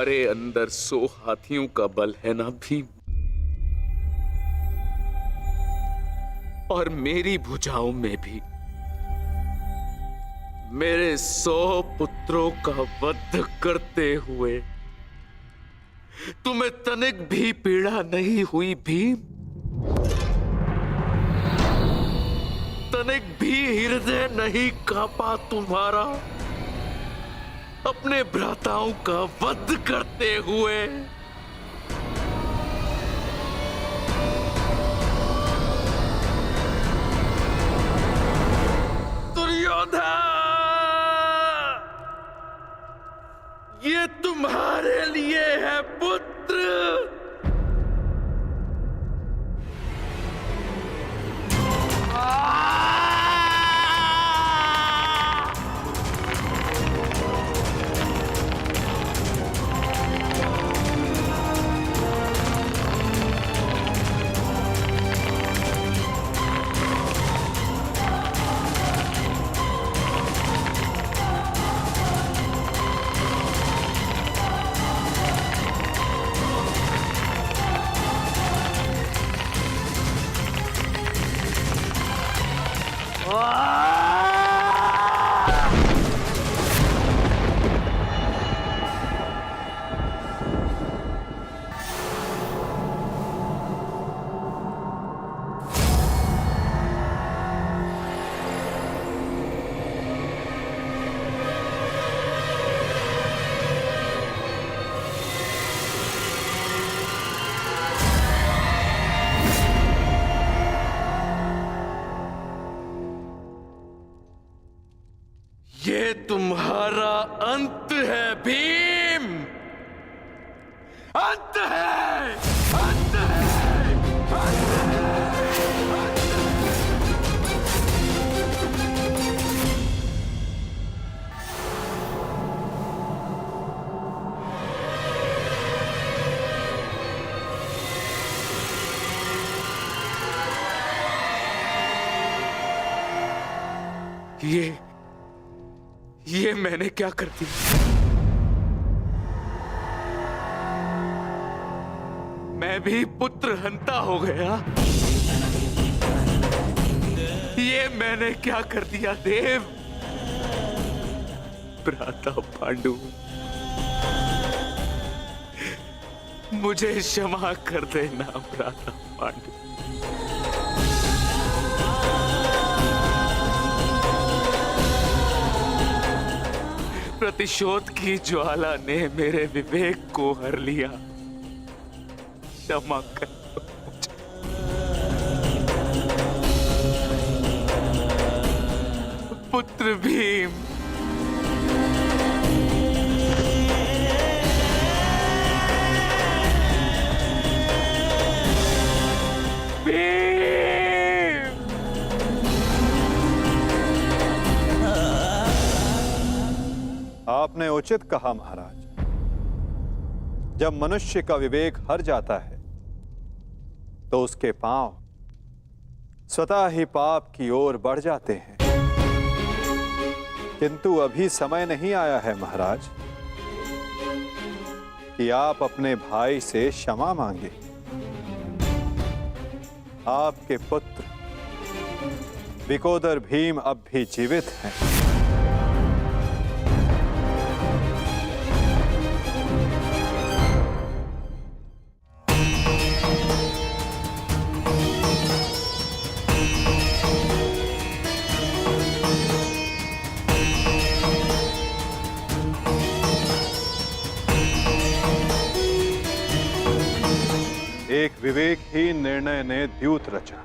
तुम्हारे अंदर 100 हाथियों का बल है ना भीम, और मेरी भुजाओं में भी मेरे 100 पुत्रों का वध करते हुए तुम्हें तनिक भी पीड़ा नहीं हुई भीम? तनिक भी हृदय नहीं कांपा तुम्हारा अपने भ्राताओं का वध करते हुए? दुर्योधन, ये तुम्हारे लिए है पुत्र। ये तुम्हारा अंत है भीम, अंत है, अंत है, अंत है। ये मैंने क्या कर दिया? मैं भी पुत्र हंता हो गया। ये मैंने क्या कर दिया देव? भ्राता पांडु, मुझे क्षमा कर देना भ्राता पांडु। प्रतिशोध की ज्वाला ने मेरे विवेक को हर लिया। क्षमा कर मुझे। पुत्र भीम, आपने उचित कहा महाराज। जब मनुष्य का विवेक हर जाता है तो उसके पांव स्वतः ही पाप की ओर बढ़ जाते हैं। किंतु अभी समय नहीं आया है महाराज कि आप अपने भाई से क्षमा मांगे। आपके पुत्र विकोदर भीम अब भी जीवित हैं। एक विवेकहीन निर्णय ने द्यूत रचा,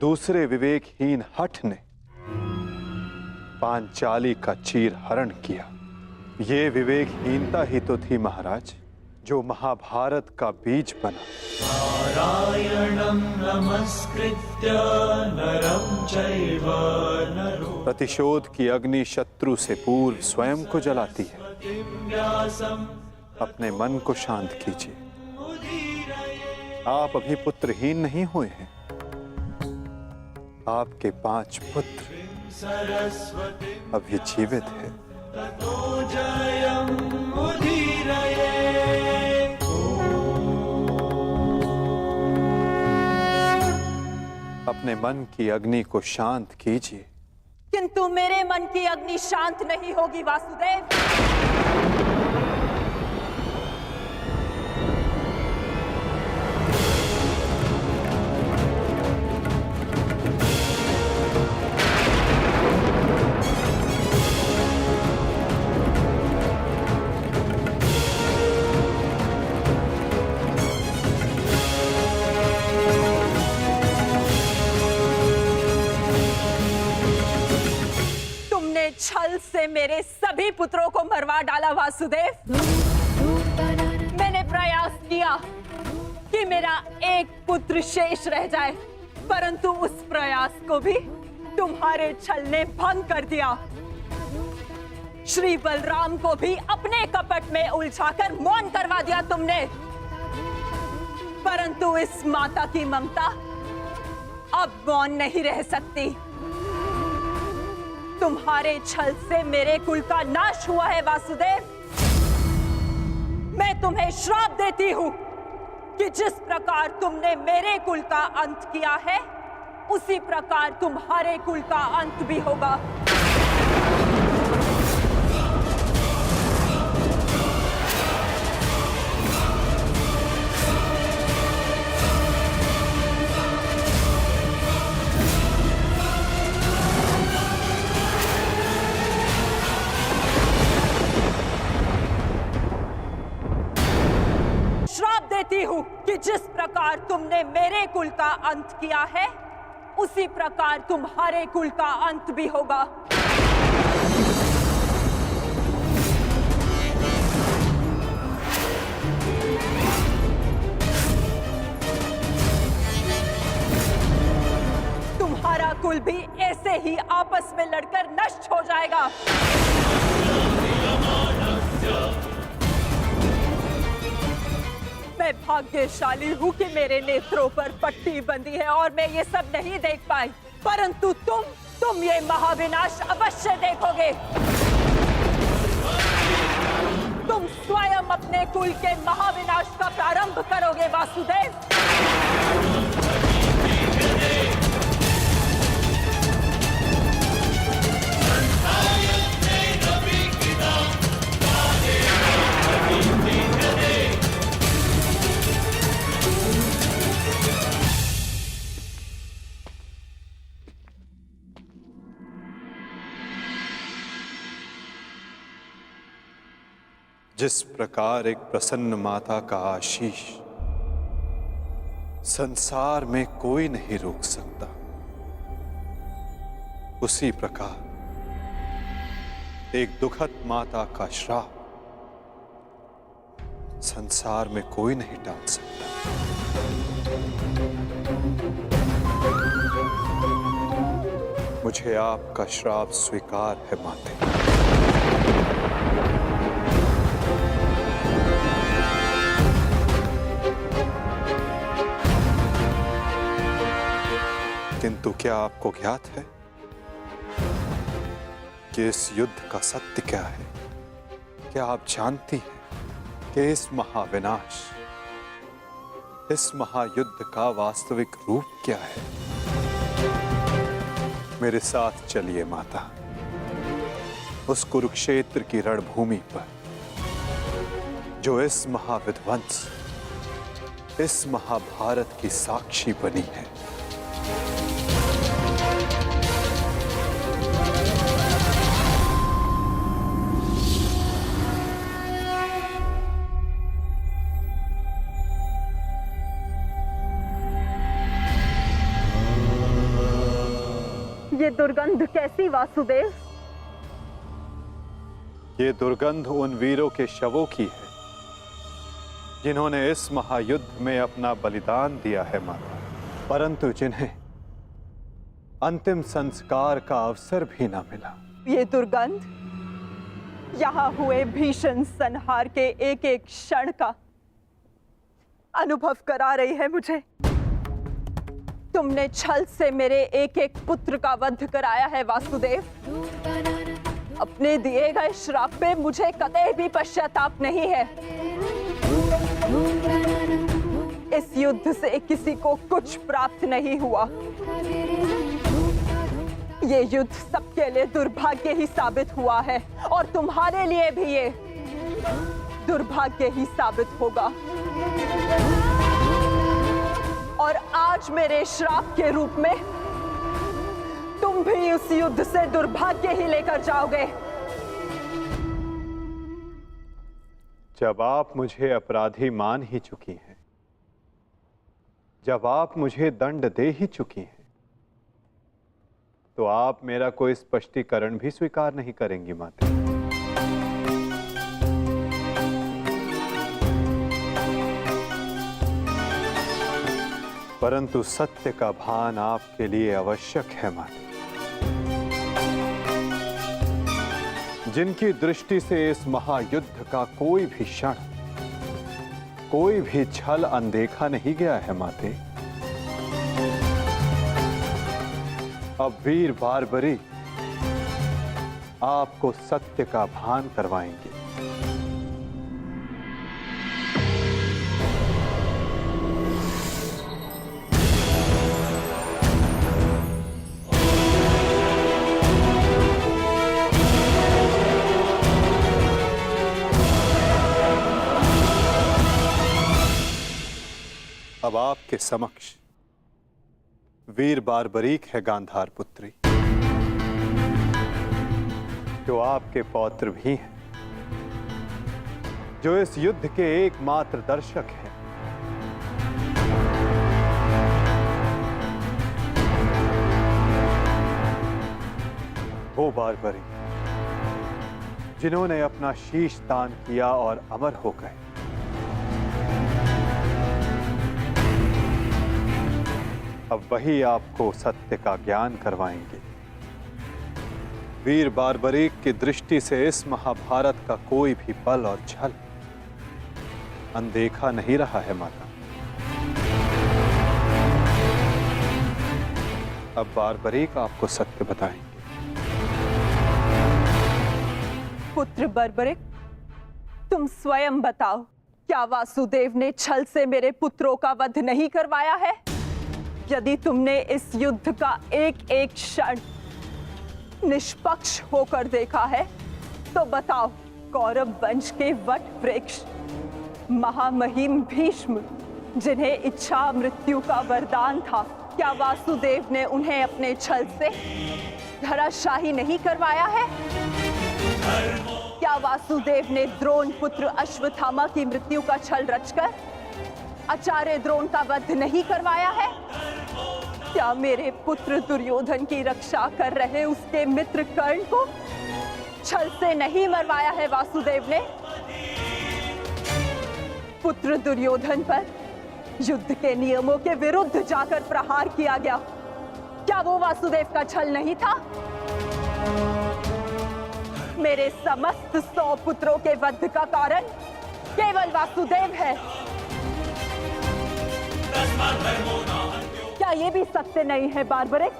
दूसरे विवेकहीन हठ ने पांचाली का चीर हरण किया। ये विवेकहीनता ही तो थी महाराज जो महाभारत का बीज बना। नारायणं नमस्कृत्य नरं चैव नरोत्तमं। प्रतिशोध की अग्नि शत्रु से पूर्व स्वयं को जलाती है। अपने मन को शांत कीजिए। आप अभी पुत्रहीन नहीं हुए हैं। आपके 5 पुत्र अभी जीवित हैं। ततो जयं मुदीरये। अपने मन की अग्नि को शांत कीजिए। किंतु मेरे मन की अग्नि शांत नहीं होगी वासुदेव। छल से मेरे सभी पुत्रों को मरवा डाला वासुदेव। मैंने प्रयास किया कि मेरा एक पुत्र शेष रह जाए, परंतु उस प्रयास को भी तुम्हारे छल ने भंग कर दिया। श्री बलराम को भी अपने कपट में उलझाकर मौन करवा दिया तुमने, परंतु इस माता की ममता अब मौन नहीं रह सकती। तुम्हारे छल से मेरे कुल का नाश हुआ है वासुदेव। मैं तुम्हें श्राप देती हूं कि जिस प्रकार तुमने मेरे कुल का अंत किया है, उसी प्रकार तुम्हारे कुल का अंत भी होगा। देती हूं कि जिस प्रकार तुमने मेरे कुल का अंत किया है, उसी प्रकार तुम्हारे कुल का अंत भी होगा। तुम्हारा कुल भी ऐसे ही आपस में लड़कर नष्ट हो जाएगा। मैं भाग्यशाली हूँ कि मेरे नेत्रों पर पट्टी बंधी है और मैं ये सब नहीं देख पाई, परंतु तुम ये महाविनाश अवश्य देखोगे। तुम स्वयं अपने कुल के महाविनाश का प्रारंभ करोगे वासुदेव। जिस प्रकार एक प्रसन्न माता का आशीष संसार में कोई नहीं रोक सकता, उसी प्रकार एक दुखद माता का श्राप संसार में कोई नहीं टाल सकता। मुझे आपका श्राप स्वीकार है माते। किंतु क्या आपको ज्ञात है कि इस युद्ध का सत्य क्या है? क्या आप जानती हैं कि इस महाविनाश, इस महायुद्ध का वास्तविक रूप क्या है? मेरे साथ चलिए माता, उस कुरुक्षेत्र की रणभूमि पर जो इस महाविध्वंस, इस महाभारत की साक्षी बनी है। ये दुर्गंध कैसी वासुदेव? ये दुर्गंध उन वीरों के शवों की है जिन्होंने इस महायुद्ध में अपना बलिदान दिया है माता, परंतु जिन्हें अंतिम संस्कार का अवसर भी ना मिला। ये दुर्गंध यहाँ हुए भीषण संहार के एक एक क्षण का अनुभव करा रही है मुझे। तुमने छल से मेरे एक एक पुत्र का वध कराया है वासुदेव। अपने दिए गए श्राप पे मुझे कतई भी पश्चाताप नहीं है। इस युद्ध से किसी को कुछ प्राप्त नहीं हुआ। ये युद्ध सबके लिए दुर्भाग्य ही साबित हुआ है और तुम्हारे लिए भी ये दुर्भाग्य ही साबित होगा। और आज मेरे श्राप के रूप में तुम भी उस युद्ध से दुर्भाग्य ही लेकर जाओगे। जब आप मुझे अपराधी मान ही चुकी हैं, जब आप मुझे दंड दे ही चुकी हैं, तो आप मेरा कोई स्पष्टीकरण भी स्वीकार नहीं करेंगी माते। परंतु सत्य का भान आपके लिए आवश्यक है माते। जिनकी दृष्टि से इस महायुद्ध का कोई भी क्षण, कोई भी छल अनदेखा नहीं गया है माते, अब वीर बार्बरी आपको सत्य का भान करवाएंगे। अब आपके समक्ष वीर बार्बरीक है गांधार पुत्री, जो आपके पौत्र भी हैं, जो इस युद्ध के एकमात्र दर्शक हैं। वो बार्बरी जिन्होंने अपना शीश दान किया और अमर हो गए। अब वही आपको सत्य का ज्ञान करवाएंगे। वीर बार्बरीक की दृष्टि से इस महाभारत का कोई भी बल और छल अनदेखा नहीं रहा है माता। अब बार्बरीक आपको सत्य बताएंगे। पुत्र बार्बरीक, तुम स्वयं बताओ, क्या वासुदेव ने छल से मेरे पुत्रों का वध नहीं करवाया है? यदि तुमने इस युद्ध का एक एक क्षण निष्पक्ष होकर देखा है, तो बताओ, कौरव वंश के वट वृक्ष महामहिम भीष्म, जिन्हें इच्छा मृत्यु का वरदान था, क्या वासुदेव ने उन्हें अपने छल से धराशाही नहीं करवाया है? क्या वासुदेव ने द्रोण पुत्र अश्वत्थामा की मृत्यु का छल रचकर आचार्य द्रोण का वध नहीं करवाया है? क्या मेरे पुत्र दुर्योधन की रक्षा कर रहे उसके मित्र कर्ण को छल से नहीं मरवाया है वासुदेव ने? पुत्र दुर्योधन पर युद्ध के नियमों के विरुद्ध जाकर प्रहार किया गया, क्या वो वासुदेव का छल नहीं था? मेरे समस्त 100 पुत्रों के वध का कारण केवल वासुदेव है। क्या ये भी सत्य नहीं है बार्बरीक?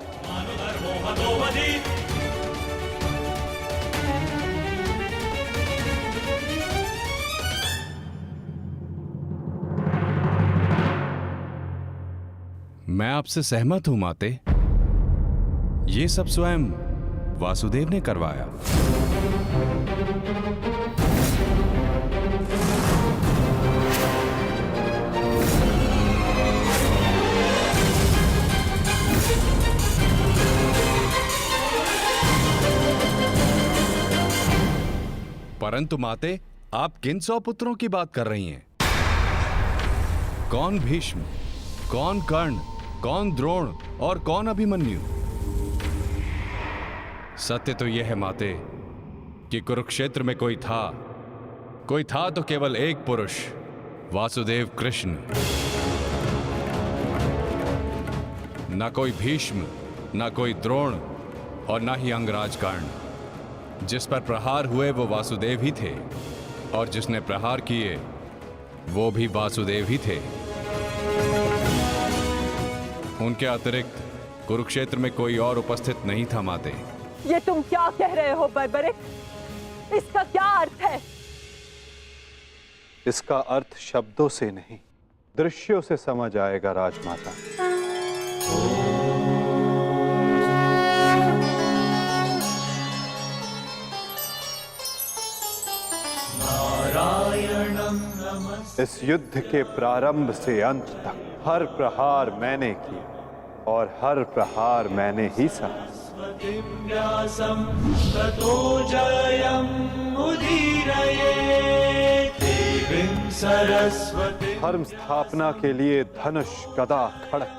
मैं आपसे सहमत हूं माते। ये सब स्वयं वासुदेव ने करवाया। परंतु माते, आप किन 100 पुत्रों की बात कर रही हैं? कौन भीष्म, कौन कर्ण, कौन द्रोण और कौन अभिमन्यु? सत्य तो यह है माते कि कुरुक्षेत्र में कोई था तो केवल एक पुरुष, वासुदेव कृष्ण। ना कोई भीष्म, ना कोई द्रोण और ना ही अंगराज कर्ण। जिस पर प्रहार हुए वो वासुदेव ही थे, और जिसने प्रहार किए वो भी वासुदेव ही थे। उनके अतिरिक्त कुरुक्षेत्र में कोई और उपस्थित नहीं था माते। ये तुम क्या कह रहे हो बार्बरीक? इसका क्या अर्थ है? इसका अर्थ शब्दों से नहीं, दृश्यों से समझ आएगा राजमाता। नारायणं नमस्कृत्य इस युद्ध के प्रारंभ से अंत तक हर प्रहार मैंने किया और हर प्रहार मैंने ही सहा। व्यासं ततो जयमुदीरये देवीं सरस्वती धर्म स्थापना के लिए धनुष, गदा, खड़ग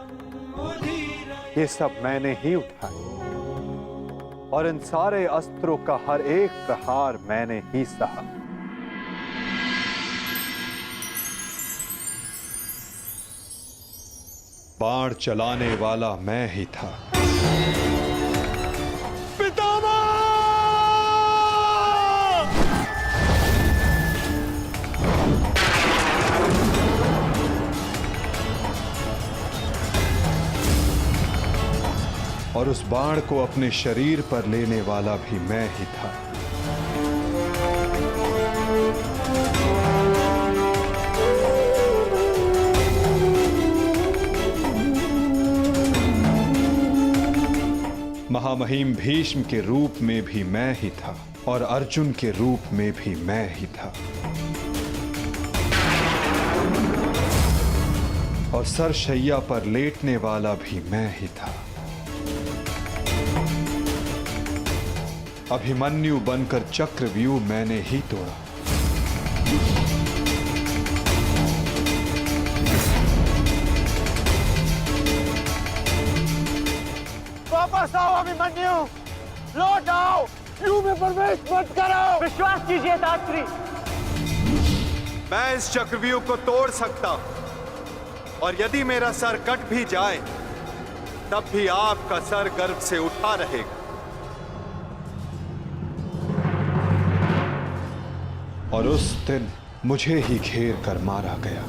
ये सब मैंने ही उठाए और इन सारे अस्त्रों का हर एक प्रहार मैंने ही सहा। बाण चलाने वाला मैं ही था। और उस बाण को अपने शरीर पर लेने वाला भी मैं ही था। महामहिम भीष्म के रूप में भी मैं ही था और अर्जुन के रूप में भी मैं ही था। और सरशैया पर लेटने वाला भी मैं ही था। अभिमन्यु बनकर चक्रव्यूह मैंने ही तोड़ा। वापस आओ अभिमन्यु, लौट आओ, व्यू में प्रवेश मत करो। विश्वास कीजिए दात्री। मैं इस चक्रव्यूह को तोड़ सकता हूं और यदि मेरा सर कट भी जाए तब भी आपका सर गर्व से उठा रहेगा। और उस दिन मुझे ही घेर कर मारा गया।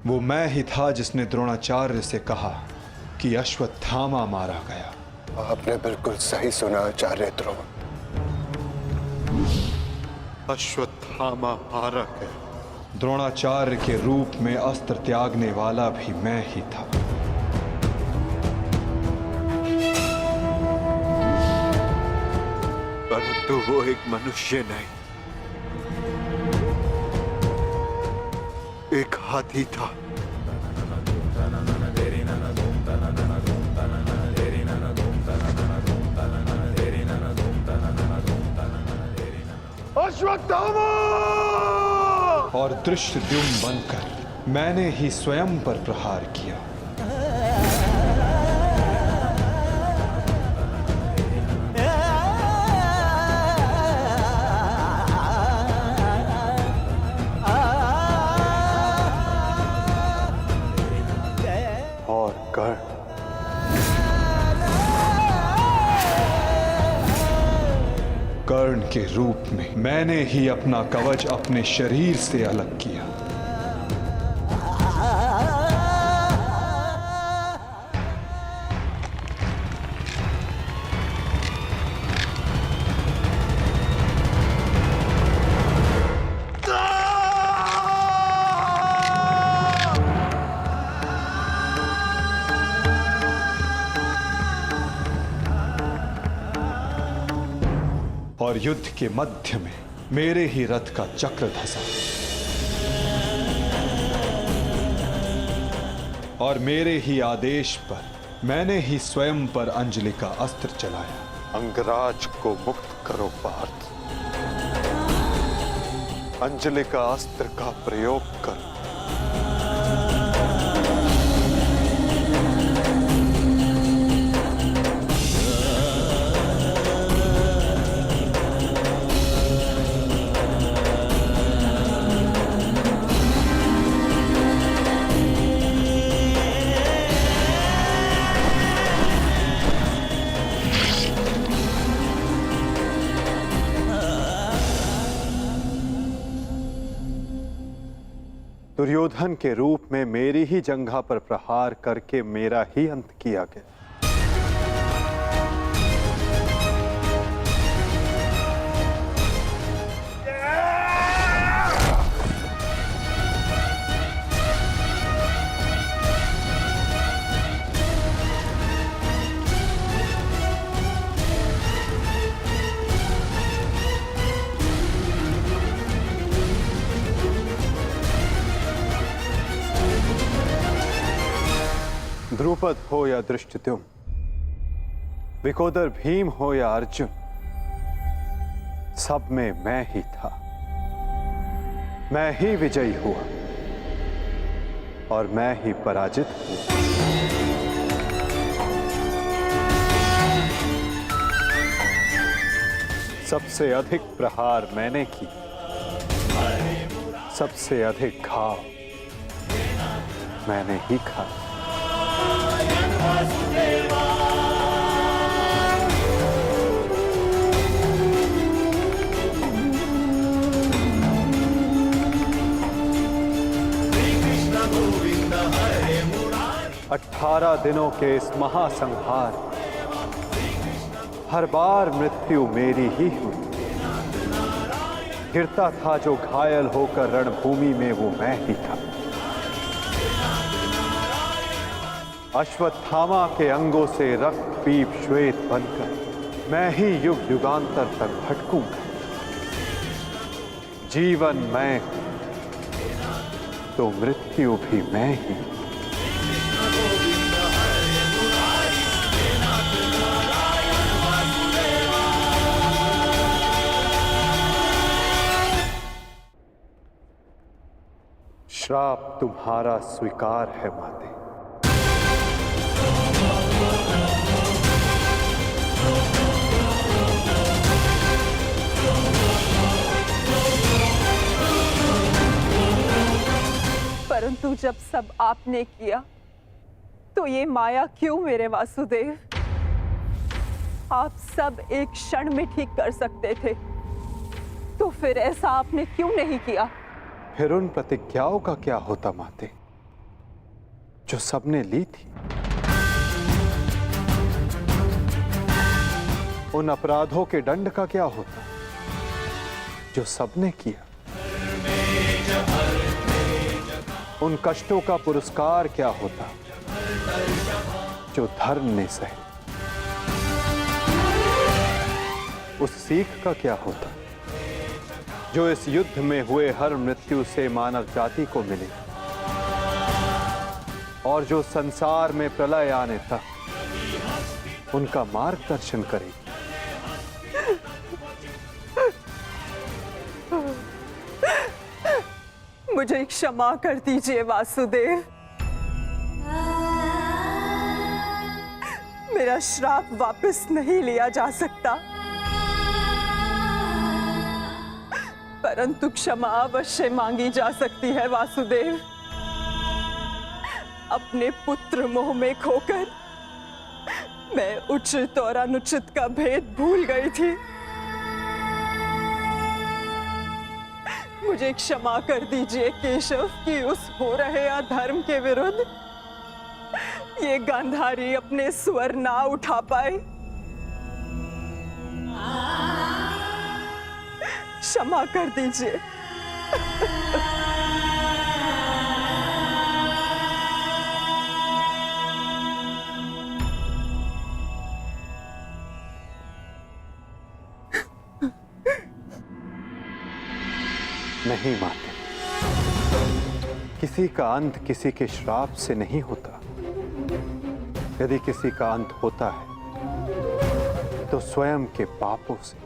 वो मैं ही था जिसने द्रोणाचार्य से कहा कि अश्वत्थामा मारा गया। आपने बिल्कुल सही सुना आचार्य द्रोण। अश्वत्थामा मारा गया। द्रोणाचार्य के रूप में अस्त्र त्यागने वाला भी मैं ही था। परंतु वो एक मनुष्य नहीं, एक हाथी था। अश्वत्थामा! और धृष्टद्युम्न बनकर मैंने ही स्वयं पर प्रहार किया। और कर्ण के रूप में मैंने ही अपना कवच अपने शरीर से अलग किया। और युद्ध के मध्य में मेरे ही रथ का चक्र धंसा और मेरे ही आदेश पर मैंने ही स्वयं पर अंजलि का अस्त्र चलाया। अंगराज को मुक्त करो पार्थ, अंजलि का अस्त्र का प्रयोग करो। दुर्योधन के रूप में मेरी ही जंघा पर प्रहार करके मेरा ही अंत किया गया। द्रुपद हो या धृष्टद्युम्न, विकोदर भीम हो या अर्जुन, सब में मैं ही था। मैं ही विजयी हुआ और मैं ही पराजित हुआ। सबसे अधिक प्रहार मैंने की, सबसे अधिक घाव मैंने ही खाया। गोविंद हरे मुरारी। 18 दिनों के इस महासंहार हर बार मृत्यु मेरी ही हुई। गिरता था जो घायल होकर रणभूमि में, वो मैं ही था। अश्वत्थामा के अंगों से रक्त पीप श्वेत बनकर मैं ही युग युगांतर तक भटकूंगा। जीवन मैं तो मृत्यु भी मैं ही। श्राप तुम्हारा स्वीकार है माते। परंतु जब सब आपने किया तो ये माया क्यों मेरे वासुदेव? आप सब एक क्षण में ठीक कर सकते थे, तो फिर ऐसा आपने क्यों नहीं किया? फिर उन प्रतिज्ञाओं का क्या होता माते, जो सबने ली थी? उन अपराधों के दंड का क्या होता, जो सबने किया? उन कष्टों का पुरस्कार क्या होता, जो धर्म ने सहे? उस सीख का क्या होता, जो इस युद्ध में हुए हर मृत्यु से मानव जाति को मिले और जो संसार में प्रलय आने तक उनका मार्गदर्शन करेगी? मुझे क्षमा कर दीजिए वासुदेव। मेरा श्राप वापस नहीं लिया जा सकता, परंतु क्षमा अवश्य मांगी जा सकती है वासुदेव। अपने पुत्र मोह में खोकर मैं उचित और अनुचित का भेद भूल गई थी। मुझे क्षमा कर दीजिए केशव कि उस हो रहे अधर्म के विरुद्ध ये गांधारी अपने स्वर ना उठा पाए। क्षमा कर दीजिए। नहीं माते, किसी का अंत किसी के श्राप से नहीं होता। यदि किसी का अंत होता है तो स्वयं के पापों से।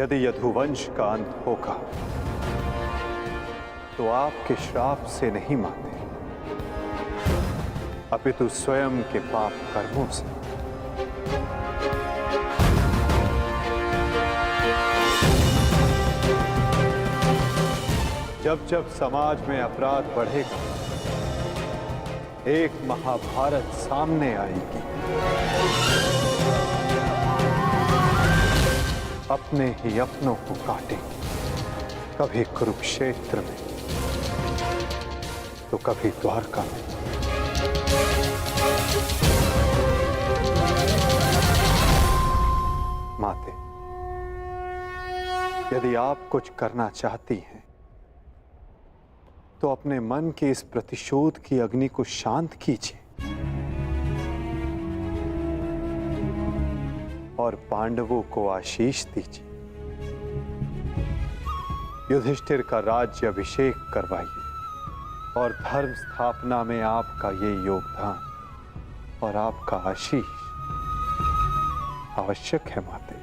यदि यदुवंश का अंत होगा तो आपके श्राप से नहीं माते, अपितु स्वयं के पाप कर्मों से। जब जब समाज में अपराध बढ़ेगा, एक महाभारत सामने आएगी। अपने ही अपनों को काटेंगे। कभी कुरुक्षेत्र में तो कभी द्वारका में। माते, यदि आप कुछ करना चाहती हैं तो अपने मन के इस प्रतिशोध की अग्नि को शांत कीजिए और पांडवों को आशीष दीजिए। युधिष्ठिर का राज्य अभिषेक करवाइए और धर्म स्थापना में आपका ये योगदान और आपका आशीष आवश्यक है माते।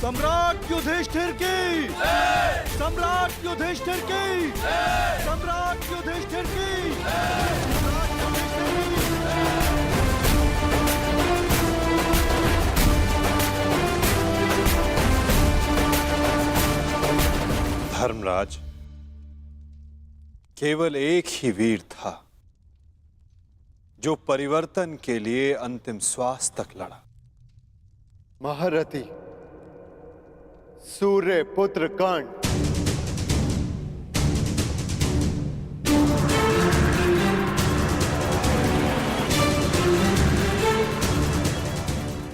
सम्राट युधिष्ठिर की, सम्राट युधिष्ठिर की, सम्राट युधिष्ठिर की। धर्मराज, केवल एक ही वीर था जो परिवर्तन के लिए अंतिम श्वास तक लड़ा। महारथी सूर्य पुत्र कर्ण।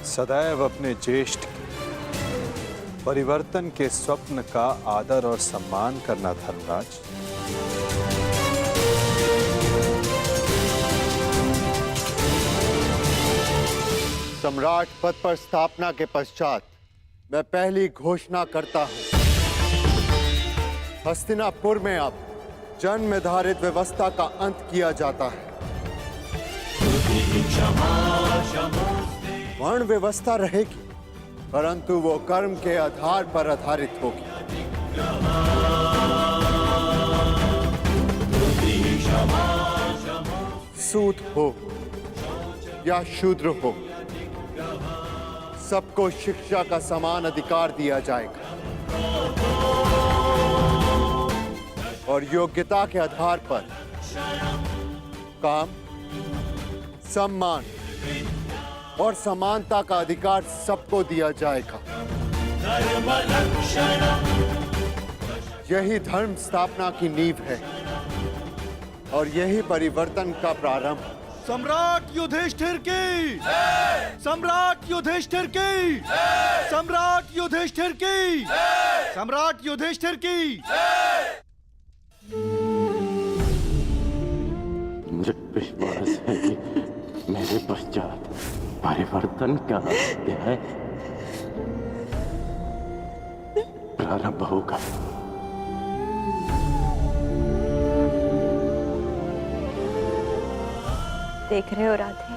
सदैव अपने ज्येष्ठ परिवर्तन के स्वप्न का आदर और सम्मान करना धर्मराज। सम्राट पद पर स्थापना के पश्चात मैं पहली घोषणा करता हूं, हस्तिनापुर में अब जन्म निर्धारित व्यवस्था का अंत किया जाता है। वर्ण व्यवस्था रहेगी, परंतु वो कर्म के आधार पर आधारित होगी। सूत हो या शूद्र हो, सबको शिक्षा का समान अधिकार दिया जाएगा और योग्यता के आधार पर काम, सम्मान और समानता का अधिकार सबको दिया जाएगा। यही धर्म स्थापना की नींव है और यही परिवर्तन का प्रारंभ। सम्राट युधिष्ठिर की, सम्राट युधिष्ठिर की, सम्राट युधिष्ठिर की। सम्राट युधिष्ठिर की मुझे विश्वास है कि मेरे पश्चात परिवर्तन का अध्याय प्रारंभ होगा। देख रहे हो राधे,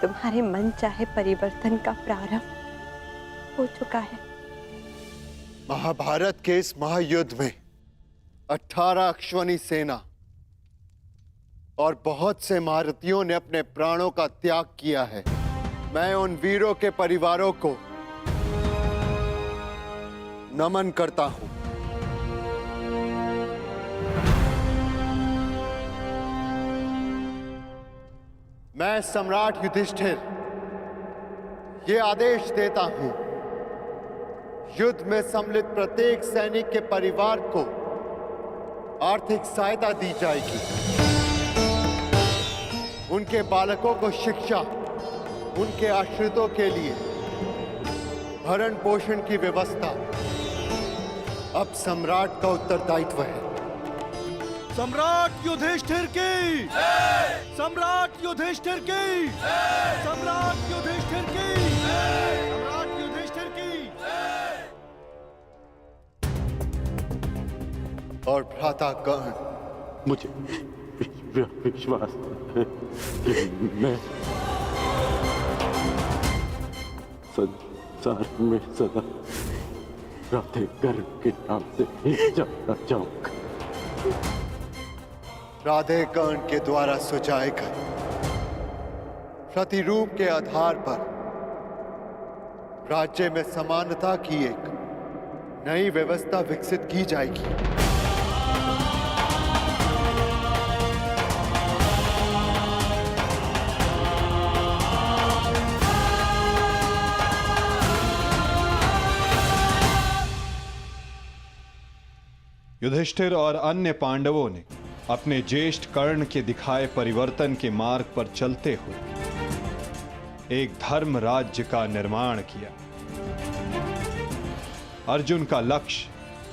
तुम्हारे मन चाहे परिवर्तन का प्रारंभ हो चुका है। महाभारत के इस महायुद्ध में 18 अश्वनी सेना और बहुत से महारथियों ने अपने प्राणों का त्याग किया है। मैं उन वीरों के परिवारों को नमन करता हूं। मैं सम्राट युधिष्ठिर ये आदेश देता हूं, युद्ध में सम्मिलित प्रत्येक सैनिक के परिवार को आर्थिक सहायता दी जाएगी। उनके बालकों को शिक्षा, उनके आश्रितों के लिए भरण पोषण की व्यवस्था अब सम्राट का उत्तरदायित्व है। सम्राट युधिष्ठिर की, सम्राट युधिष्ठिर की, सम्राट युधिष्ठिर की, सम्राट युधिष्ठिर की। और भ्राता कर्ण, मुझे विश्वास है कि मैं संसार में सदा राधे कर्ण के नाम से ही जाना चाहूंगा। राधे कर्ण के द्वारा सुझाए गए प्रतिरूप के आधार पर राज्य में समानता की एक नई व्यवस्था विकसित की जाएगी। युधिष्ठिर और अन्य पांडवों ने अपने ज्येष्ठ कर्ण के दिखाए परिवर्तन के मार्ग पर चलते हुए एक धर्म राज्य का निर्माण किया। अर्जुन का लक्ष्य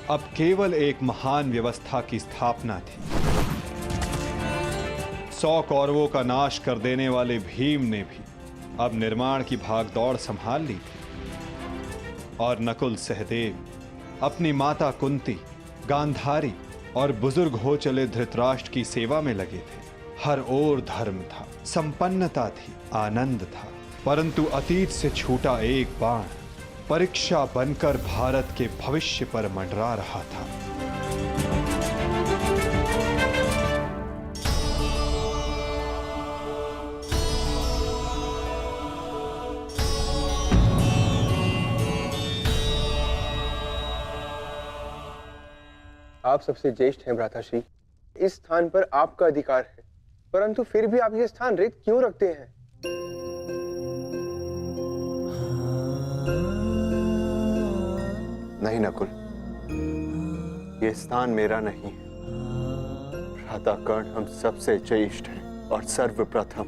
अब केवल एक महान व्यवस्था की स्थापना थी। 100 कौरवों का नाश कर देने वाले भीम ने भी अब निर्माण की भागदौड़ संभाल ली थी और नकुल सहदेव अपनी माता कुंती, गांधारी और बुजुर्ग हो चले धृतराष्ट्र की सेवा में लगे थे। हर ओर धर्म था, संपन्नता थी, आनंद था, परंतु अतीत से छूटा एक बाण परीक्षा बनकर भारत के भविष्य पर मंडरा रहा था। आप सबसे ज्येष्ठ हैं भ्राताश्री, इस स्थान पर आपका अधिकार है, परंतु फिर भी आप ये स्थान रिक्त क्यों रखते हैं? नहीं नकुल, ये स्थान मेरा नहीं। भ्राता कर्ण हम सबसे ज्येष्ठ हैं और सर्वप्रथम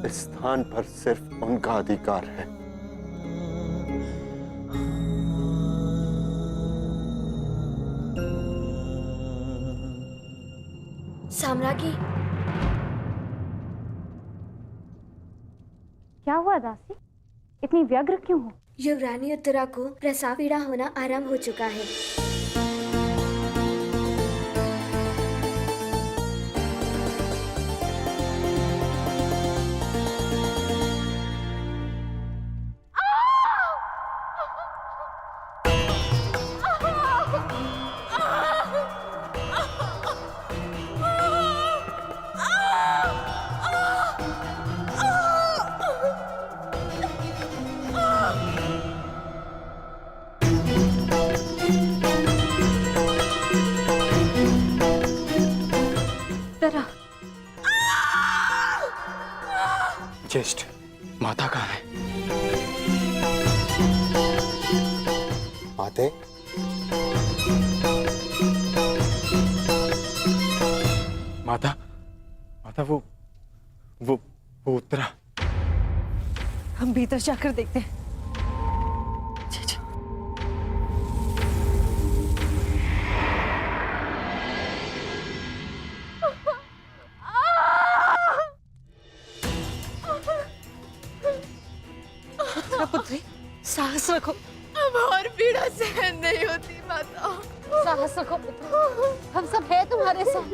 इस स्थान पर सिर्फ उनका अधिकार है। साम्राज्ञी, क्या हुआ दासी, इतनी व्यग्र क्यों हो? युवरानी उत्तरा को प्रसव पीड़ा होना आरंभ हो चुका है। ज्येष्ठ, माता कहाँ है? माते, माता, माता वो उत्तरा। हम भीतर जाकर देखते हैं। साहस रखो। अब और पीड़ा सहन नहीं होती माता। साहस रखो पुत्र, हम सब हैं तुम्हारे साथ।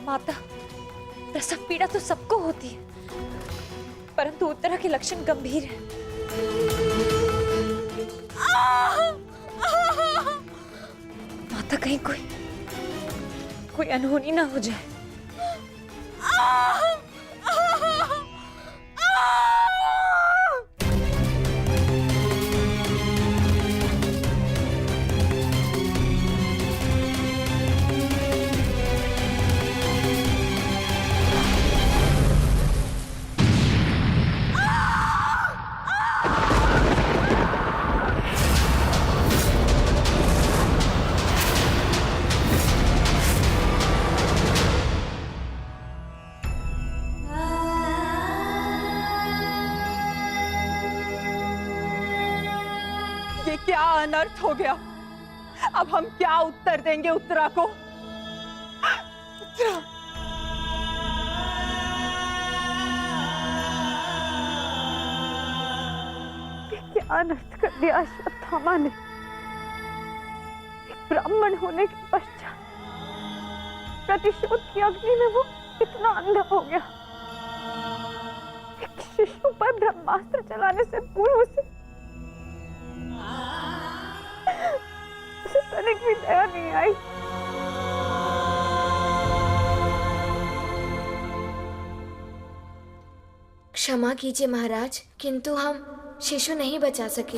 माता, प्रसव पीड़ा तो सबको होती है, परंतु उत्तरा के लक्षण गंभीर हैं। माता, कहीं कोई अनहोनी ना हो जाए। ये क्या अनर्थ हो गया? अब हम क्या उत्तर देंगे उत्तरा को? उत्तरा, क्या अनर्थ कर दिया अश्वत्थामा ने। एक ब्राह्मण होने के पश्चात प्रतिशोध की अग्नि में वो इतना अंधा हो गया। एक शिशु पर ब्रह्मास्त्र चलाने से पूर्व उसे तनिक भी दया नहीं आई। क्षमा कीजिए महाराज, किंतु हम शिशु नहीं बचा सके।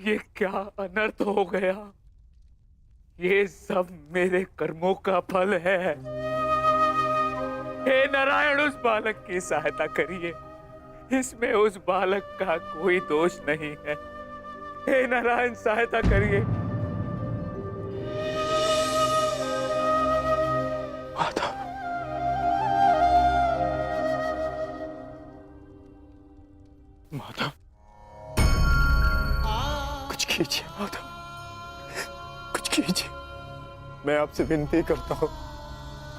ये क्या अनर्थ हो गया? ये सब मेरे कर्मों का फल है। हे नारायण, उस बालक की सहायता करिए। इसमें उस बालक का कोई दोष नहीं है। हे नारायण, सहायता करिए। माधव, माधव, कुछ कीजिए माधव, कुछ कीजिए। मैं आपसे विनती करता हूँ,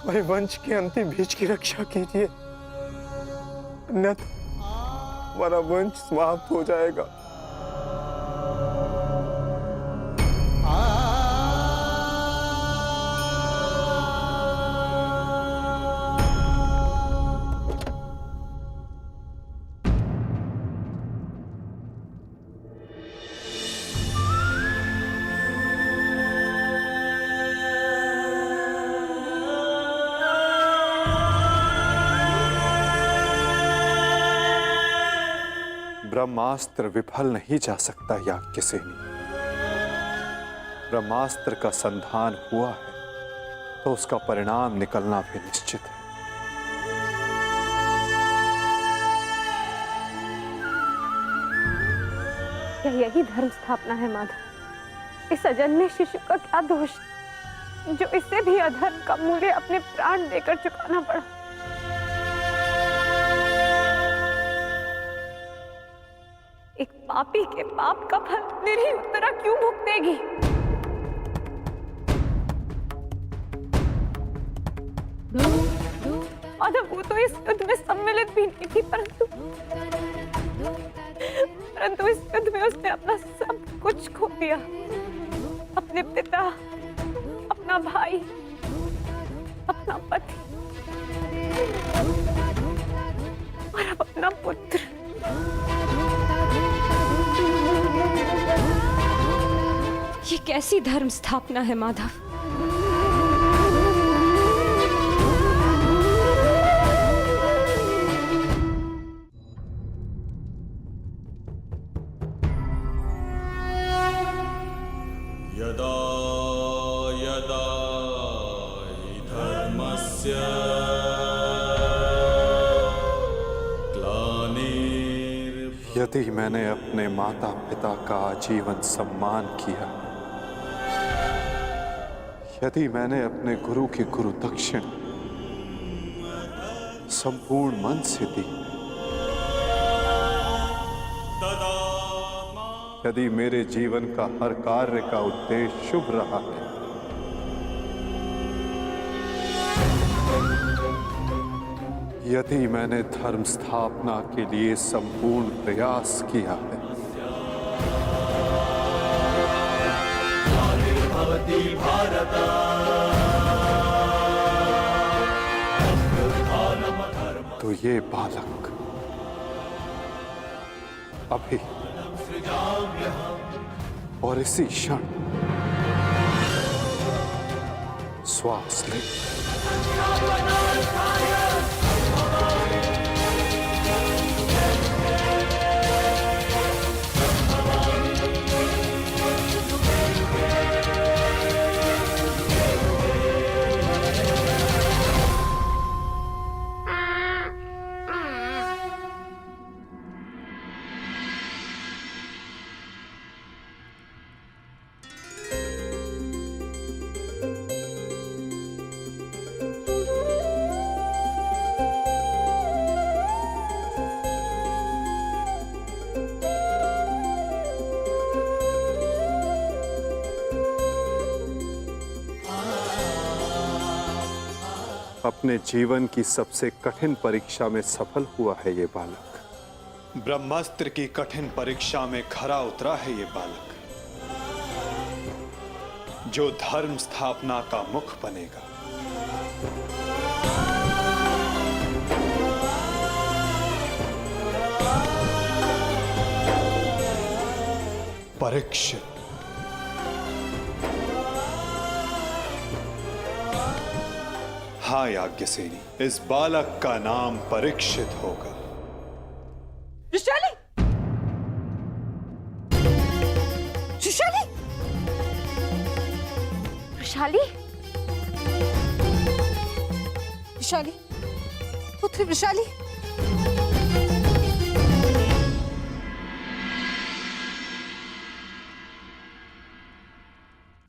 हमारे वंश के अंतिम बीज की रक्षा कीजिए, अन्यथा हमारा वंश समाप्त हो जाएगा। ब्रह्मास्त्र विफल नहीं जा सकता याज्ञसेनी। ब्रह्मास्त्र का संधान हुआ है तो उसका परिणाम निकलना भी निश्चित है। क्या यही धर्म स्थापना है माधव? इस अजन्मे शिशु का क्या दोष जो इससे भी अधर्म का मूल्य अपने प्राण देकर चुकाना पड़ा? एक पापी के पाप का फल निरीह उत्तरा क्यों भुगतेगी? माधव, वो तो इस युद्ध में सम्मिलित भी नहीं थी, परंतु इस युद्ध में उसने अपना सब कुछ खो दिया। अपने पिता, अपना भाई, अपना पति और अब अपना पुत्र। ये कैसी धर्म स्थापना है माधव? यदा यदा हि धर्मस्य यदि मैंने अपने माता पिता का आजीवन सम्मान किया, यदि मैंने अपने गुरु की गुरु दक्षिण संपूर्ण मन से दी, यदि मेरे जीवन का हर कार्य का उद्देश्य शुभ रहा है, यदि मैंने धर्म स्थापना के लिए संपूर्ण प्रयास किया है, तो ये बालक अभी और इसी क्षण श्वास ले। अपने जीवन की सबसे कठिन परीक्षा में सफल हुआ है ये बालक। ब्रह्मास्त्र की कठिन परीक्षा में खरा उतरा है ये बालक, जो धर्म स्थापना का मुख बनेगा। परीक्षित। हाँ याज्ञसेनी, इस बालक का नाम परीक्षित होगा। विशाली! विशाली! विशाली! विशाली, पुत्र विशाली।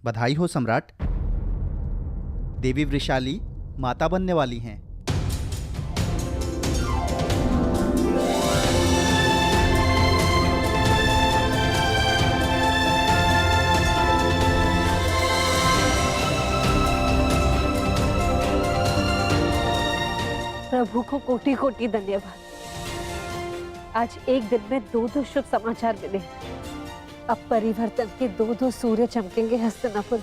बधाई हो सम्राट। देवी वृषाली माता बनने वाली हैं। प्रभु को कोटि कोटि धन्यवाद। आज एक दिन में दो शुभ समाचार मिले। अब परिवर्तन के दो सूर्य चमकेंगे हस्तिनापुर।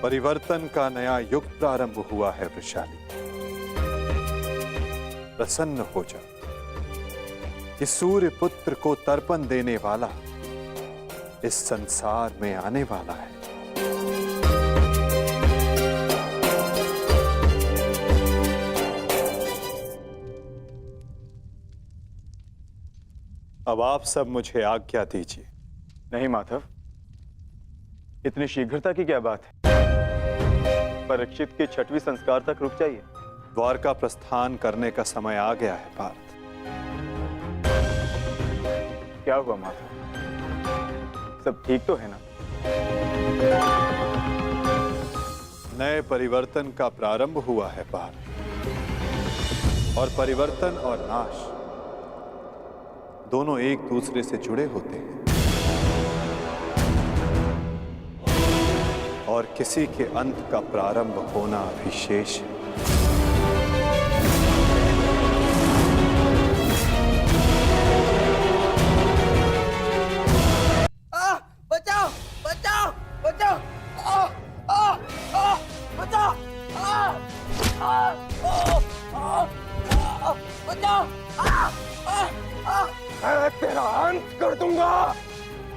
परिवर्तन का नया युग प्रारंभ हुआ है वृषाली। प्रसन्न हो जा कि सूर्य पुत्र को तर्पण देने वाला इस संसार में आने वाला है। अब आप सब मुझे आज्ञा दीजिए। नहीं माधव, इतनी शीघ्रता की क्या बात है? परीक्षित के 6वें संस्कार तक रुक जाइए। द्वारका प्रस्थान करने का समय आ गया है पार्थ। क्या हुआ माधव? सब ठीक तो है ना? नए परिवर्तन का प्रारंभ हुआ है पार्थ, और परिवर्तन और नाश दोनों एक दूसरे से जुड़े होते हैं, और किसी के अंत का प्रारंभ होना अभी शेष है। बचाओ बचाओ बचाओ! बचाओ! बचाओ! मैं तेरा अंत कर दूंगा।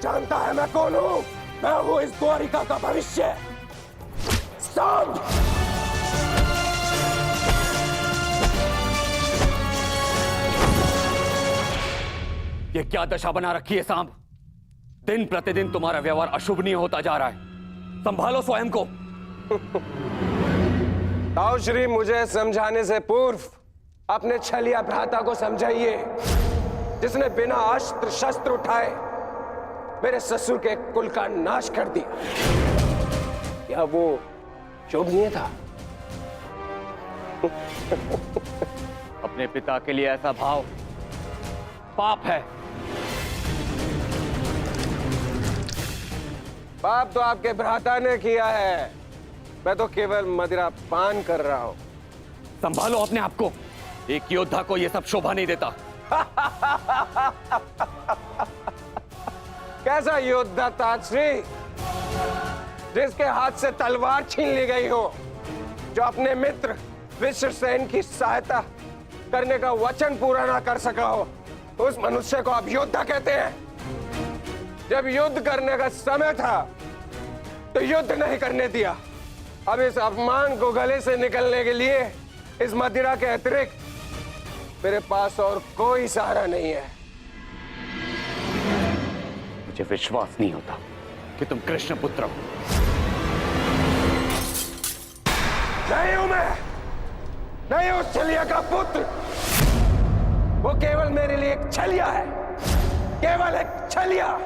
जानता है मैं कौन हूं? मैं हूं इस द्वारिका का भविष्य। सांब! ये क्या दशा बना रखी है सांब? दिन प्रतिदिन तुम्हारा व्यवहार अशुभनीय होता जा रहा है। संभालो स्वयं को। ताऊ श्री मुझे समझाने से पूर्व अपने छलिया भ्राता को समझाइए, जिसने बिना अस्त्र शस्त्र उठाए मेरे ससुर के कुल का नाश कर दिया। क्या वो शोभनीय था? अपने पिता के लिए ऐसा भाव पाप है। पाप तो आपके भ्राता ने किया है, मैं तो केवल मदिरा पान कर रहा हूं। संभालो अपने आप को, एक योद्धा को यह सब शोभा नहीं देता। कैसा योद्धा ताजश्री, जिसके हाथ से तलवार छीन ली गई हो, जो अपने मित्र विश्वसेन की सहायता करने का वचन पूरा ना कर सका हो, उस मनुष्य को आप योद्धा कहते हैं? जब युद्ध करने का समय था तो युद्ध नहीं करने दिया। अब इस अपमान को गले से निकलने के लिए इस मदिरा के अतिरिक्त मेरे पास और कोई सहारा नहीं है। मुझे विश्वास नहीं होता कि तुम कृष्ण पुत्र हो। नहीं हूं मैं, नहीं उस छलिया का पुत्र। वो केवल मेरे लिए एक छलिया है, केवल एक छलिया।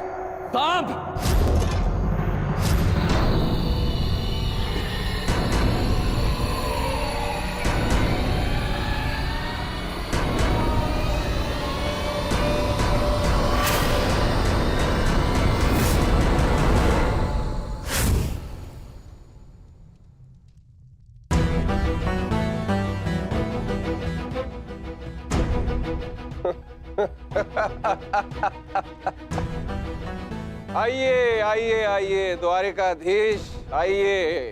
सांप! आइए आइए आइए द्वारिकाधीश, आइए।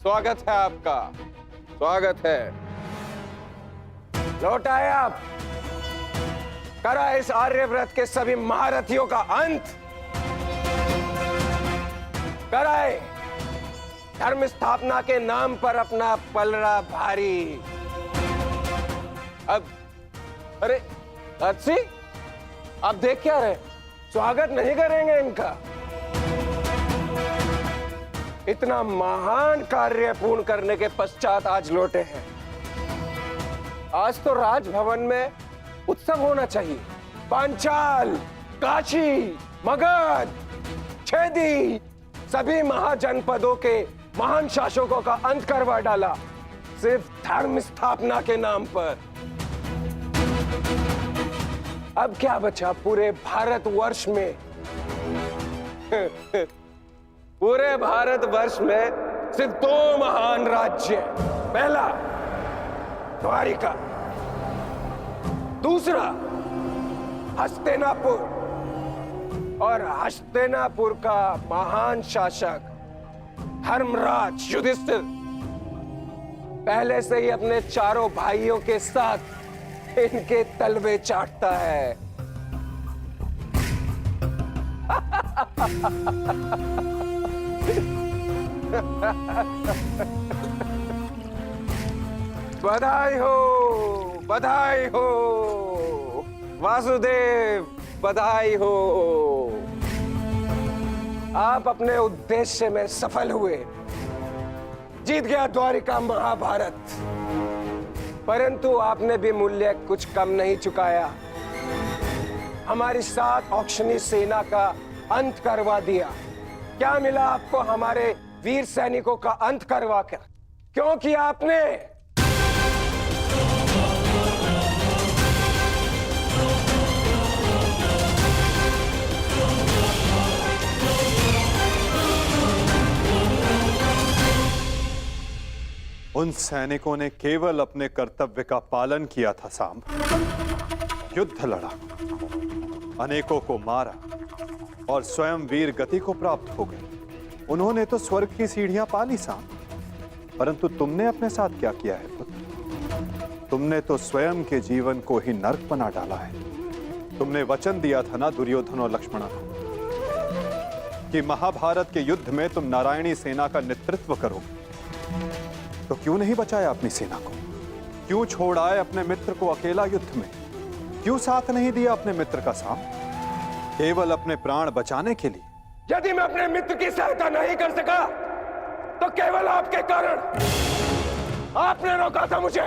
स्वागत है आपका, स्वागत है। लौट आए आप। करा इस आर्यव्रत के सभी महारथियों का अंत। कराए धर्म स्थापना के नाम पर अपना पलड़ा भारी। अब अरे अच्छी, आप देख क्या रहे? स्वागत नहीं करेंगे इनका? इतना महान कार्य पूर्ण करने के पश्चात आज लौटे हैं। आज तो राजभवन में उत्सव होना चाहिए। पांचाल, काशी, मगध, छेदी, सभी महाजनपदों के महान शासकों का अंत करवा डाला, सिर्फ धर्म स्थापना के नाम पर। अब क्या बचा पूरे भारतवर्ष में? पूरे भारतवर्ष में सिर्फ दो महान राज्य। पहला द्वारिका, दूसरा हस्तिनापुर। और हस्तिनापुर का महान शासक धर्मराज युधिष्ठिर पहले से ही अपने चारों भाइयों के साथ इनके तलवे चाटता है। बधाई हो, बधाई हो वासुदेव, बधाई हो। आप अपने उद्देश्य में सफल हुए। जीत गया द्वारिका महाभारत। परंतु आपने भी मूल्य कुछ कम नहीं चुकाया। हमारी 7 औक्षणी सेना का अंत करवा दिया। क्या मिला आपको हमारे वीर सैनिकों का अंत करवा कर? क्योंकि आपने उन सैनिकों ने केवल अपने कर्तव्य का पालन किया था सांब। युद्ध लड़ा, अनेकों को मारा और स्वयं वीर गति को प्राप्त हो गए। उन्होंने तो स्वर्ग की सीढ़ियां पा ली सांब। परंतु तुमने अपने साथ क्या किया है पुत्र? तुमने तो स्वयं के जीवन को ही नर्क बना डाला है। तुमने वचन दिया था ना दुर्योधन और लक्ष्मण को कि महाभारत के युद्ध में तुम नारायणी सेना का नेतृत्व करोगे। तो क्यों नहीं बचाया अपनी सेना को? क्यों छोड़ आए अपने मित्र को अकेला युद्ध में? क्यों साथ नहीं दिया अपने मित्र का साथ? केवल अपने प्राण बचाने के लिए? यदि मैं अपने मित्र की सहायता नहीं कर सका तो केवल आपके कारण। आपने रोका था मुझे।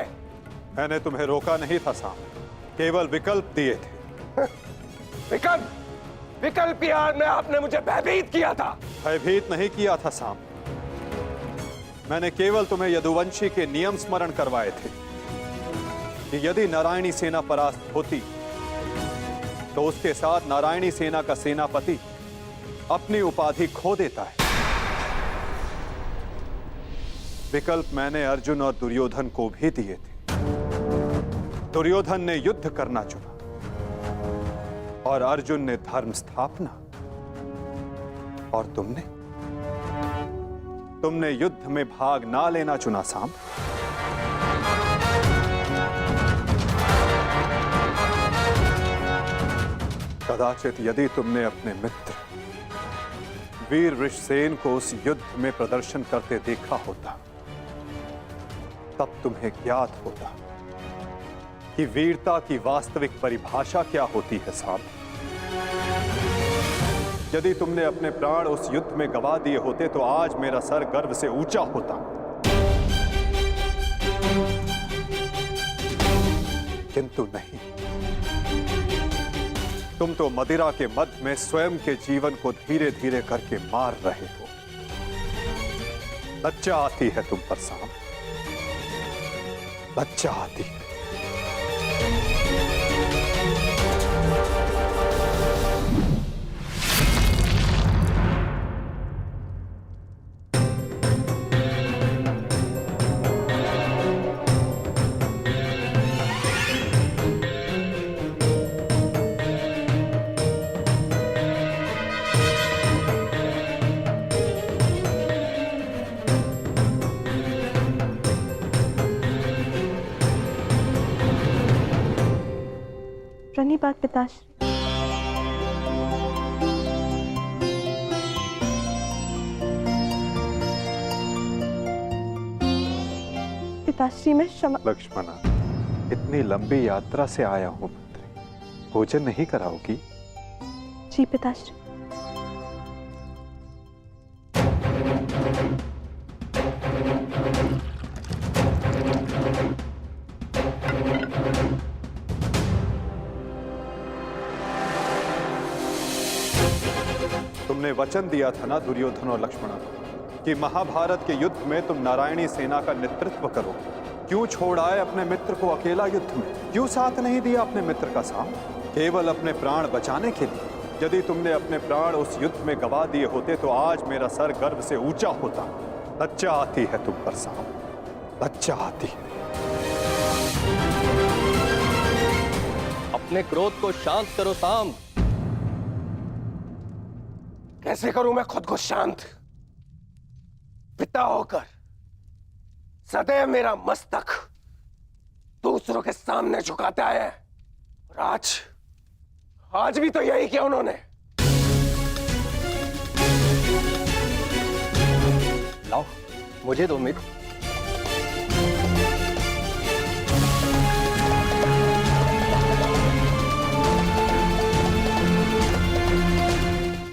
मैंने तुम्हें रोका नहीं था साम, केवल विकल्प दिए थे। विकल्प? विकल्प की आड़ में आपने मुझे भयभीत किया था। भयभीत नहीं किया था साम, मैंने केवल तुम्हें यदुवंशी के नियम स्मरण करवाए थे कि यदि नारायणी सेना परास्त होती तो उसके साथ नारायणी सेना का सेनापति अपनी उपाधि खो देता है। विकल्प मैंने अर्जुन और दुर्योधन को भी दिए थे। दुर्योधन ने युद्ध करना चुना और अर्जुन ने धर्म स्थापना, और तुमने युद्ध में भाग ना लेना चुना साम। कदाचित यदि तुमने अपने मित्र वीर वृषसेन को उस युद्ध में प्रदर्शन करते देखा होता, तब तुम्हें ज्ञात होता कि वीरता की वास्तविक परिभाषा क्या होती है साम। यदि तुमने अपने प्राण उस युद्ध में गवा दिए होते तो आज मेरा सर गर्व से ऊंचा होता, किंतु नहीं। तुम तो मदिरा के मद में स्वयं के जीवन को धीरे धीरे करके मार रहे हो। लज्जा आती है तुम पर साम, लज्जा आती है। प्रणिपात पिताश्री। पिताश्री मैं क्षमा। लक्ष्मणा, इतनी लंबी यात्रा से आया हूं पुत्री, भोजन नहीं कराओगी? जी पिताश्री। तुमने वचन दिया था ना दुर्योधन और लक्ष्मणा को कि महाभारत के युद्ध में तुम नारायणी सेना का नेतृत्व करोगे। क्यों छोड़ आए अपने मित्र को अकेला युद्ध में? क्यों साथ नहीं दिया अपने मित्र का साम? केवल अपने प्राण बचाने के लिए। यदि तुमने अपने प्राण उस युद्ध में गवा दिए होते तो आज मेरा सर गर्व से ऊंचा होता। लज्जा आती है तुम पर साम, लज्जा आती है। अपने क्रोध को शांत करो साम। कैसे करूं मैं खुद को शांत? पिता होकर सदैव मेरा मस्तक दूसरों के सामने झुकाता है, और आज भी तो यही किया उन्होंने। लाओ मुझे दो मित्र।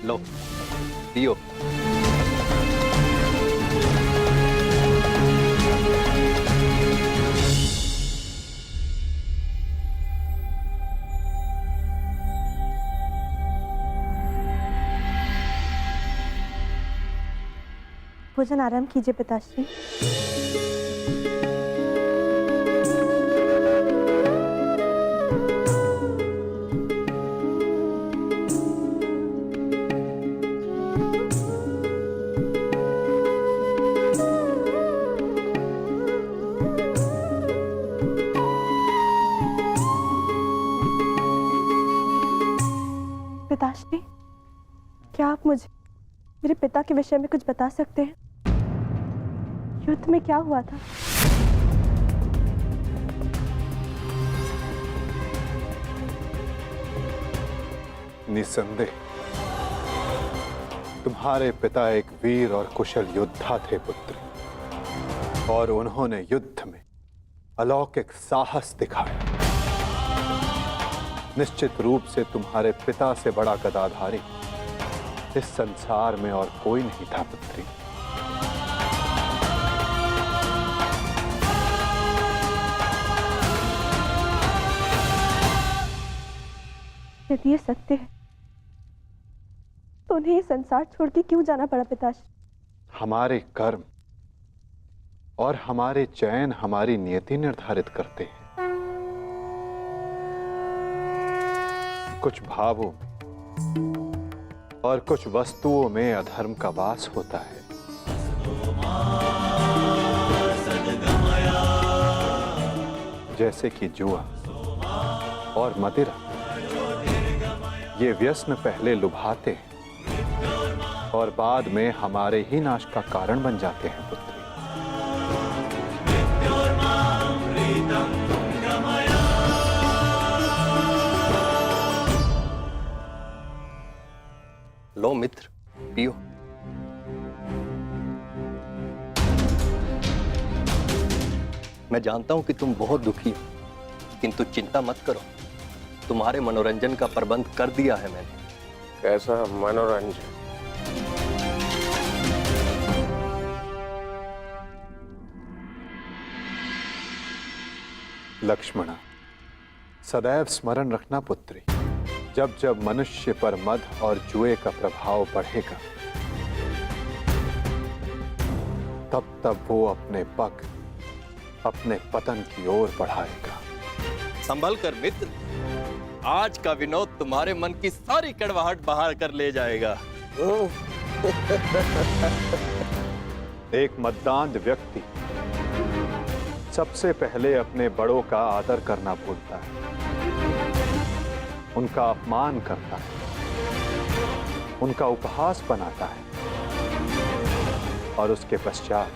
लो पियो। भोजन आराम कीजिए पिताश्री। पिताश्री, क्या आप मुझे मेरे पिता के विषय में कुछ बता सकते हैं? युद्ध में क्या हुआ था? निसंदेह तुम्हारे पिता एक वीर और कुशल योद्धा थे पुत्र, और उन्होंने युद्ध में अलौकिक साहस दिखाया। निश्चित रूप से तुम्हारे पिता से बड़ा गदाधारी इस संसार में और कोई नहीं था पुत्री। यदि ये सत्य है तो उन्हें ये संसार छोड़ के क्यों जाना पड़ा पिताश्री? हमारे कर्म और हमारे चयन हमारी नियति निर्धारित करते हैं। कुछ भावों में और कुछ वस्तुओं में अधर्म का वास होता है। जैसे कि जुआ और मदिरा, ये व्यसन पहले लुभाते हैं और बाद में हमारे ही नाश का कारण बन जाते हैं पुत्री। लो मित्र, पियो। मैं जानता हूं कि तुम बहुत दुखी हो, किंतु चिंता मत करो, तुम्हारे मनोरंजन का प्रबंध कर दिया है मैंने। कैसा मनोरंजन? लक्ष्मणा, सदैव स्मरण रखना पुत्री, जब जब मनुष्य पर मद और जुए का प्रभाव बढ़ेगा तब तब वो अपने पग अपने पतन की ओर बढ़ाएगा। संभल कर मित्र, आज का विनोद तुम्हारे मन की सारी कड़वाहट बाहर कर ले जाएगा। एक मद्दांध व्यक्ति सबसे पहले अपने बड़ों का आदर करना भूलता है, उनका अपमान करता है, उनका उपहास बनाता है और उसके पश्चात